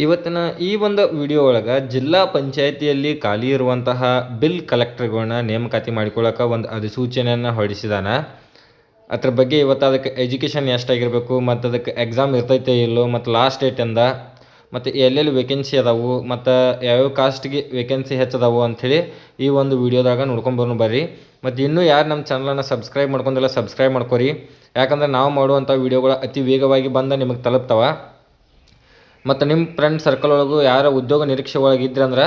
ಇವತ್ತಿನ ಈ ಒಂದು ವಿಡಿಯೋ ಒಳಗೆ ಜಿಲ್ಲಾ ಪಂಚಾಯಿತಿಯಲ್ಲಿ ಖಾಲಿ ಇರುವಂತಹ ಬಿಲ್ ಕಲೆಕ್ಟರ್ಗಳನ್ನ ನೇಮಕಾತಿ ಮಾಡಿಕೊಳ್ಳೋಕೆ ಒಂದು ಅಧಿಸೂಚನೆಯನ್ನು ಹೊರಡಿಸಿದಾನೆ. ಅದ್ರ ಬಗ್ಗೆ ಇವತ್ತು ಅದಕ್ಕೆ ಎಜುಕೇಷನ್ ಎಷ್ಟಾಗಿರಬೇಕು ಮತ್ತು ಅದಕ್ಕೆ ಎಕ್ಸಾಮ್ ಇರ್ತೈತೆ ಇಲ್ಲೋ ಮತ್ತು ಲಾಸ್ಟ್ ಡೇಟಿಂದ ಮತ್ತು ಎಲ್ಲೆಲ್ಲಿ ವೇಕೆನ್ಸಿ ಅದಾವು ಮತ್ತು ಯಾವ್ಯಾವ ಕಾಸ್ಟ್ಗೆ ವೇಕೆನ್ಸಿ ಹೆಚ್ಚದಾವು ಅಂಥೇಳಿ ಈ ಒಂದು ವಿಡಿಯೋದಾಗ ನೋಡ್ಕೊಂಬರೋಣ ಬರ್ರಿ. ಮತ್ತು ಇನ್ನೂ ಯಾರು ನಮ್ಮ ಚಾನಲನ್ನು ಸಬ್ಸ್ಕ್ರೈಬ್ ಮಾಡ್ಕೊಂಡಿಲ್ಲ ಸಬ್ಸ್ಕ್ರೈಬ್ ಮಾಡ್ಕೊರಿ. ಯಾಕಂದ್ರೆ ನಾವು ಮಾಡುವಂಥ ವೀಡಿಯೋಗಳು ಅತಿ ವೇಗವಾಗಿ ಬಂದು ನಿಮಗೆ ತಲುಪ್ತವೆ. ಮತ್ತು ನಿಮ್ಮ ಫ್ರೆಂಡ್ ಸರ್ಕಲ್ ಒಳಗೂ ಯಾರು ಉದ್ಯೋಗ ನಿರೀಕ್ಷೆ ಒಳಗಿದ್ರಂದ್ರೆ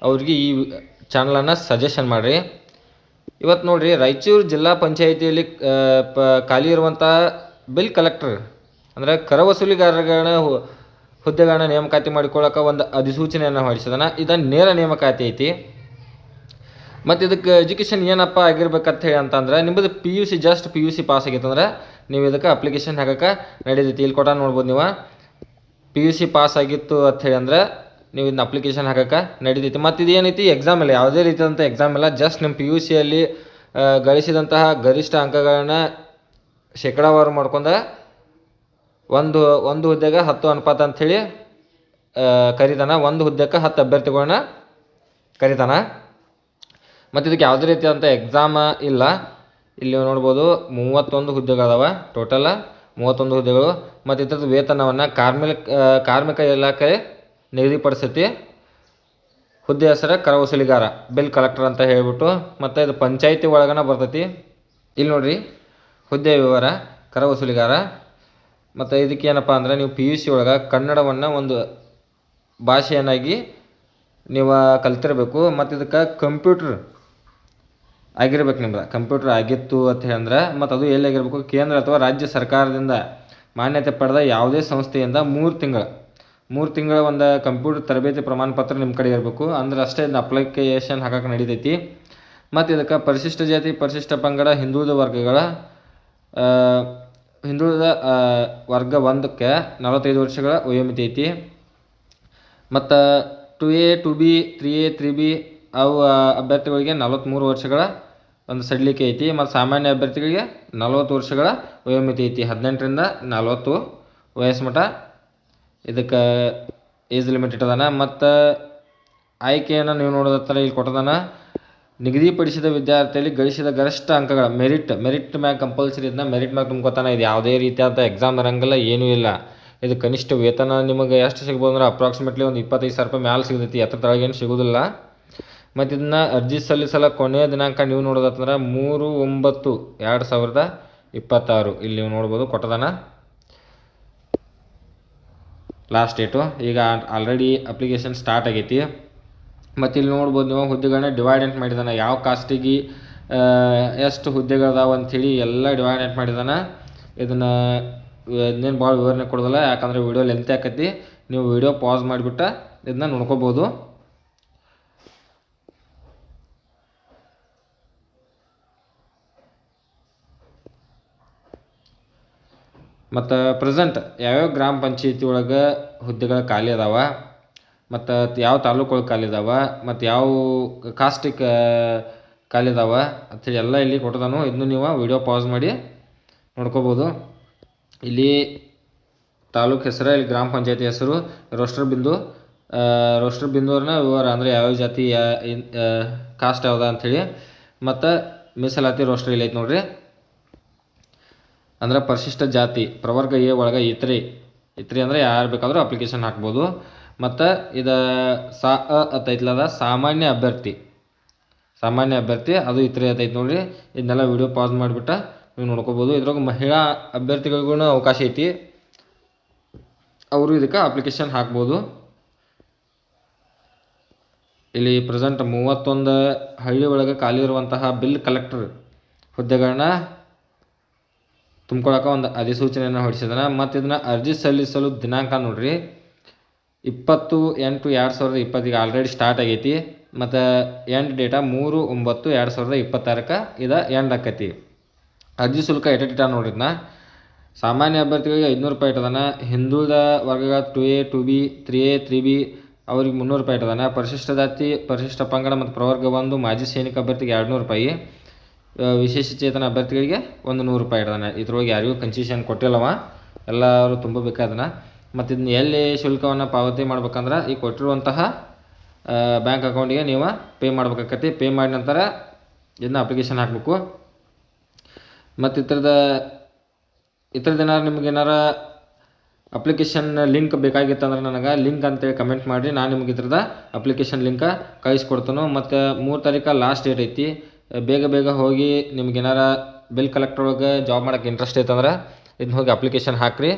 ಅವ್ರಿಗೆ ಈ ಚಾನಲನ್ನು ಸಜೆಷನ್ ಮಾಡಿರಿ. ಇವತ್ತು ನೋಡಿರಿ, ರಾಯಚೂರು ಜಿಲ್ಲಾ ಪಂಚಾಯಿತಿಯಲ್ಲಿ ಖಾಲಿ ಇರುವಂಥ ಬಿಲ್ ಕಲೆಕ್ಟರ್ ಅಂದರೆ ಕರ ವಸೂಲಿಗಾರಗಳನ್ನ ಹುದ್ದೆಗಳನ್ನ ನೇಮಕಾತಿ ಮಾಡಿಕೊಳ್ಳೋಕೆ ಒಂದು ಅಧಿಸೂಚನೆಯನ್ನು ಹೊರಡಿಸಿದಾನೆ. ಇದನ್ನು ನೇರ ನೇಮಕಾತಿ ಐತಿ. ಮತ್ತು ಇದಕ್ಕೆ ಎಜುಕೇಷನ್ ಏನಪ್ಪ ಆಗಿರ್ಬೇಕಂತ ಹೇಳಿ ಅಂತಂದ್ರೆ ನಿಮ್ಮದು just P U C pass ಆಗಿತ್ತಂದ್ರೆ ನೀವು ಇದಕ್ಕೆ ಅಪ್ಲಿಕೇಶನ್ ಹಾಕೋಕೆ ನಡೀತೈತಿ. ಇಲ್ಲಿ ಕೊಟ್ಟ ನೋಡ್ಬೋದು ನೀವು, ಪಿ ಯು ಸಿ ಪಾಸ್ ಆಗಿತ್ತು ಅಂತ ಹೇಳಿ ಅಂದ್ರೆ ನೀವು ಇದನ್ನ ಅಪ್ಲಿಕೇಶನ್ ಹಾಕೋಕೆ ನಡೀತೈತಿ. ಮತ್ತು ಇದು ಏನೈತಿ, ಎಕ್ಸಾಮ್ ಇಲ್ಲ, ಯಾವುದೇ ರೀತಿಯಾದಂಥ ಎಕ್ಸಾಮ್ ಇಲ್ಲ. ಜಸ್ಟ್ ನಿಮ್ಮ ಪಿ ಯು ಸಿಯಲ್ಲಿ ಗಳಿಸಿದಂತಹ ಗರಿಷ್ಠ ಅಂಕಗಳನ್ನ ಶೇಕಡಾವಾರು ಮಾಡ್ಕೊಂಡು ಒಂದು ಹುದ್ದೆಗೆ 10 ಅನುಪಾತ ಅಂಥೇಳಿ ಕರಿತಾನ. ಒಂದು ಹುದ್ದೆಗೆ 10 ಅಭ್ಯರ್ಥಿಗಳನ್ನ ಕರಿತಾನ. ಮತ್ತು ಇದಕ್ಕೆ ಯಾವುದೇ ರೀತಿಯಾದಂಥ ಎಕ್ಸಾಮ ಇಲ್ಲ. ಇಲ್ಲಿ ನೋಡ್ಬೋದು 31 ಹುದ್ದೆಗಳದಾವ, ಟೋಟಲ 31 ಹುದ್ದೆಗಳು. ಮತ್ತು ಇದ್ರದ್ದು ವೇತನವನ್ನು ಕಾರ್ಮಿಕ ಇಲಾಖೆ ನಿಗದಿಪಡಿಸೈತಿ. ಹುದ್ದೆ ಹೆಸರು ಕರ ವಸೂಲಿಗಾರ ಬಿಲ್ ಕಲೆಕ್ಟರ್ ಅಂತ ಹೇಳಿಬಿಟ್ಟು. ಮತ್ತು ಇದು ಪಂಚಾಯಿತಿ ಒಳಗನ ಬರ್ತೈತಿ. ಇಲ್ಲಿ ನೋಡಿರಿ, ಹುದ್ದೆ ವಿವರ ಕರ ವಸೂಲಿಗಾರ. ಮತ್ತು ಇದಕ್ಕೆ ಏನಪ್ಪ ಅಂದ್ರೆ ನೀವು ಪಿ ಯು ಸಿ ಒಳಗೆ ಕನ್ನಡವನ್ನು ಒಂದು ಭಾಷೆಯನ್ನಾಗಿ ನೀವು ಕಲ್ತಿರಬೇಕು. ಮತ್ತು ಇದಕ್ಕೆ ಕಂಪ್ಯೂಟ್ರ್ ಆಗಿರ್ಬೇಕು, ನಿಮ್ದು ಕಂಪ್ಯೂಟರ್ ಆಗಿತ್ತು ಅಂತ ಹೇಳಿದ್ರೆ. ಮತ್ತು ಅದು ಎಲ್ಲಿಯಾಗಿರ್ಬೇಕು, ಕೇಂದ್ರ ಅಥವಾ ರಾಜ್ಯ ಸರ್ಕಾರದಿಂದ ಮಾನ್ಯತೆ ಪಡೆದ ಯಾವುದೇ ಸಂಸ್ಥೆಯಿಂದ 3 ತಿಂಗಳ ಒಂದು ಕಂಪ್ಯೂಟರ್ ತರಬೇತಿ ಪ್ರಮಾಣ ಪತ್ರ ನಿಮ್ಮ ಕಡೆ ಇರಬೇಕು. ಅಂದ್ರೆ ಅಷ್ಟೇ ಇದನ್ನ ಅಪ್ಲಿಕೇಶನ್ ಹಾಕೋಕೆ ನಡೀತೈತಿ. ಮತ್ತು ಇದಕ್ಕೆ ಪರಿಶಿಷ್ಟ ಜಾತಿ, ಪರಿಶಿಷ್ಟ ಪಂಗಡ, ಹಿಂದುಳಿದ ವರ್ಗ 1ಕ್ಕೆ 45 ವರ್ಷಗಳ ವಯೋಮಿತಿ ಐತಿ. ಮತ್ತು 2A 2B 3A 3B ಅವು ಅಭ್ಯರ್ಥಿಗಳಿಗೆ 43 ವರ್ಷಗಳ ಒಂದು ಸಡಿಲಿಕೆ ಐತಿ. ಮತ್ತು ಸಾಮಾನ್ಯ ಅಭ್ಯರ್ಥಿಗಳಿಗೆ 40 ವರ್ಷಗಳ ವಯೋಮಿತಿ ಐತಿ. 18ರಿಂದ 40 ವಯಸ್ಸು ಮಟ್ಟ ಇದಕ್ಕೆ ಏಜ್ ಲಿಮಿಟ್ ಇಟ್ಟದಾನ. ಮತ್ತು ಆಯ್ಕೆಯನ್ನು ನೀವು ನೋಡೋದತ್ತರ ಇಲ್ಲಿ ಕೊಟ್ಟದಾನ. ನಿಗದಿಪಡಿಸಿದ ವಿದ್ಯಾರ್ಥಿಯಲ್ಲಿ ಗಳಿಸಿದ ಗರಿಷ್ಠ ಅಂಕಗಳ ಮೆರಿಟ್ ಮ್ಯಾಗ ಕಂಪಲ್ಸರಿ ಇದನ್ನ ಮೆರಿಟ್ ಮ್ಯಾಗ ತುಂಬ್ಕೊತಾನೆ. ಇದು ಯಾವುದೇ ರೀತಿಯಾದ ಎಕ್ಸಾಮ್ ಇರಂಗಿಲ್ಲ, ಏನೂ ಇಲ್ಲ. ಇದು ಕನಿಷ್ಠ ವೇತನ ನಿಮಗೆ ಎಷ್ಟು ಸಿಗ್ಬೋದು ಅಂದ್ರೆ ಅಪ್ರಾಕ್ಸಿಮೇಟ್ಲಿ ಒಂದು 25,000 ರೂಪಾಯಿ ಮ್ಯಾಲೆ ಸಿಗ್ತೈತಿ. ಅದ್ರ ತಳಗೇನು ಸಿಗೋದಿಲ್ಲ. ಮತ್ತು ಇದನ್ನು ಅರ್ಜಿ ಸಲ್ಲಿಸಲ ಕೊನೆಯ ದಿನಾಂಕ ನೀವು ನೋಡೋದಂದ್ರೆ 3/9/2026 ಇಲ್ಲಿ ನೀವು ನೋಡ್ಬೋದು ಕೊಟ್ಟದಾನ ಲಾಸ್ಟ್ ಡೇಟು. ಈಗ ಆಲ್ರೆಡಿ ಅಪ್ಲಿಕೇಶನ್ ಸ್ಟಾರ್ಟ್ ಆಗೈತಿ. ಮತ್ತು ಇಲ್ಲಿ ನೋಡ್ಬೋದು ನೀವು ಹುದ್ದೆಗಳನ್ನ ಡಿವೈಡೆಂಟ್ ಮಾಡಿದಾನೆ. ಯಾವ ಕಾಸ್ಟಿಗೆ ಎಷ್ಟು ಹುದ್ದೆಗಳದಾವ ಅಂಥೇಳಿ ಎಲ್ಲ ಡಿವೈಡೆಂಟ್ ಮಾಡಿದಾನೆ. ಇದನ್ನೇನು ಭಾಳ ವಿವರಣೆ ಕೊಡೋದಿಲ್ಲ, ಯಾಕಂದರೆ ವಿಡಿಯೋ ಲೆಂತ್ ಆಕೈತಿ. ನೀವು ವಿಡಿಯೋ ಪಾಸ್ ಮಾಡಿಬಿಟ್ಟು ಇದನ್ನ ನೋಡ್ಕೋಬೋದು. ಮತ್ತು ಪ್ರೆಸೆಂಟ್ ಯಾವ್ಯಾವ ಗ್ರಾಮ ಪಂಚಾಯತಿ ಒಳಗೆ ಹುದ್ದೆಗಳು ಖಾಲಿ ಅದಾವ, ಮತ್ತು ಯಾವ ತಾಲೂಕೊಳಗೆ ಖಾಲಿ ಅದಾವ, ಮತ್ತು ಯಾವ ಕಾಸ್ಟಿಗೆ ಖಾಲಿ ಅದಾವ ಅಂಥೇಳಿ ಎಲ್ಲ ಇಲ್ಲಿ ಕೊಟ್ಟದಾನು. ಇದನ್ನು ನೀವು ವಿಡಿಯೋ ಪಾಸ್ ಮಾಡಿ ನೋಡ್ಕೋಬೋದು. ಇಲ್ಲಿ ತಾಲೂಕು ಹೆಸರು, ಇಲ್ಲಿ ಗ್ರಾಮ ಪಂಚಾಯತಿ ಹೆಸರು, ರೋಸ್ಟರ್ ಬಿಂದುವರ್ನ ವಿವರ ಅಂದರೆ ಯಾವ್ಯಾವ ಜಾತಿ ಕಾಸ್ಟ್ ಯಾವ್ದು ಅಂಥೇಳಿ. ಮತ್ತು ಮೀಸಲಾತಿ ರೋಸ್ಟರ್ ಇಲ್ಲಿ ಐತೆ ನೋಡ್ರಿ. ಅಂದ್ರೆ ಪರಿಶಿಷ್ಟ ಜಾತಿ ಪ್ರವರ್ಗ ಎ ಒಳಗೆ ಇತರೆ ಅಂದರೆ ಯಾರು ಬೇಕಾದರೂ ಅಪ್ಲಿಕೇಶನ್ ಹಾಕ್ಬೋದು. ಮತ್ತು ಇದು ಅತ್ತೈತ್ಲದ ಸಾಮಾನ್ಯ ಅಭ್ಯರ್ಥಿ ಅದು ಇತರೆ ಅತ್ತೈತೆ ನೋಡ್ರಿ. ಇದನ್ನೆಲ್ಲ ವಿಡಿಯೋ ಪಾಸ್ ಮಾಡಿಬಿಟ್ಟು ನೀವು ನೋಡ್ಕೋಬೋದು. ಇದ್ರಾಗ ಮಹಿಳಾ ಅಭ್ಯರ್ಥಿಗಳಿಗೂ ಅವಕಾಶ ಐತಿ, ಅವರು ಇದಕ್ಕೆ ಅಪ್ಲಿಕೇಶನ್ ಹಾಕ್ಬೋದು. ಇಲ್ಲಿ ಪ್ರೆಸೆಂಟ್ 31 ಹಳ್ಳಿ ಒಳಗೆ ಖಾಲಿ ಇರುವಂತಹ ಬಿಲ್ ಕಲೆಕ್ಟರ್ ಹುದ್ದೆಗಳನ್ನ ತುಂಬ್ಕೊಳಕ್ಕೆ ಒಂದು ಅಧಿಸೂಚನೆಯನ್ನು ಹೊರಡಿಸಿದಾನೆ. ಮತ್ತು ಇದನ್ನು ಅರ್ಜಿ ಸಲ್ಲಿಸಲು ದಿನಾಂಕ ನೋಡ್ರಿ 20/8/2020 ಈಗ ಆಲ್ರೆಡಿ ಸ್ಟಾರ್ಟ್ ಆಗೈತಿ. ಮತ್ತು ಎಂಡ್ ಡೇಟಾ 3/9/2026 ಇದು ಎಂಡ್ ಆಕೈತಿ. ಅರ್ಜಿ ಶುಲ್ಕ ಎಟೆಟ ನೋಡ್ರಿದ್ನ. ಸಾಮಾನ್ಯ ಅಭ್ಯರ್ಥಿಗಳಿಗೆ 500 ರೂಪಾಯಿ ಇಟ್ಟದಾನ. ಹಿಂದುಳಿದ ವರ್ಗಗಳ 2A 2B 3A 3B ಅವ್ರಿಗೆ 300 ರೂಪಾಯಿ ಇಟ್ಟದಾನ. ಪರಿಶಿಷ್ಟ ಜಾತಿ, ಪರಿಶಿಷ್ಟ ಪಂಗಡ ಮತ್ತು ಪ್ರವರ್ಗ 1 ಮಾಜಿ ಸೈನಿಕ ಅಭ್ಯರ್ಥಿಗೆ 200 ರೂಪಾಯಿ. ವಿಶೇಷ ಚೇತನ ಅಭ್ಯರ್ಥಿಗಳಿಗೆ 100 ರೂಪಾಯಿ ಇಡ್ದಾನೆ. ಇದ್ರೊಳಗೆ ಯಾರಿಗೂ ಕನ್ಸೆಷನ್ ಕೊಟ್ಟಿಲ್ಲವ, ಎಲ್ಲರೂ ತುಂಬಬೇಕಾದನ. ಮತ್ತು ಇದನ್ನ ಎಲ್ಲಿ ಶುಲ್ಕವನ್ನು ಪಾವತಿ ಮಾಡ್ಬೇಕಂದ್ರೆ ಈ ಕೊಟ್ಟಿರುವಂತಹ ಬ್ಯಾಂಕ್ ಅಕೌಂಟಿಗೆ ನೀವು ಪೇ ಮಾಡ್ಬೇಕಾಕತಿ. ಪೇ ಮಾಡಿದ ನಂತರ ಇದನ್ನ ಅಪ್ಲಿಕೇಶನ್ ಹಾಕಬೇಕು. ಮತ್ತು ಇತರದ್ದು ನಿಮ್ಗೆ ಅಪ್ಲಿಕೇಶನ್ ಲಿಂಕ್ ಬೇಕಾಗಿತ್ತು ಅಂದ್ರೆ ನನಗೆ ಲಿಂಕ್ ಅಂತೇಳಿ ಕಮೆಂಟ್ ಮಾಡಿರಿ. ನಾನು ನಿಮ್ಗೆ ಇದ್ರದ ಅಪ್ಲಿಕೇಶನ್ ಲಿಂಕ ಕಳಿಸ್ಕೊಡ್ತಾನು. ಮತ್ತು 3 ತಾರೀಕು ಲಾಸ್ಟ್ ಡೇಟ್ ಐತಿ. ಬೇಗ ಹೋಗಿ ನಿಮ್ಗೆ ಬಿಲ್ ಕಲೆಕ್ಟರ್ ಒಳಗೆ ಜಾಬ್ ಮಾಡೋಕ್ಕೆ ಇಂಟ್ರೆಸ್ಟ್ ಐತಂದ್ರೆ ಇದನ್ನ ಹೋಗಿ ಅಪ್ಲಿಕೇಶನ್ ಹಾಕಿರಿ.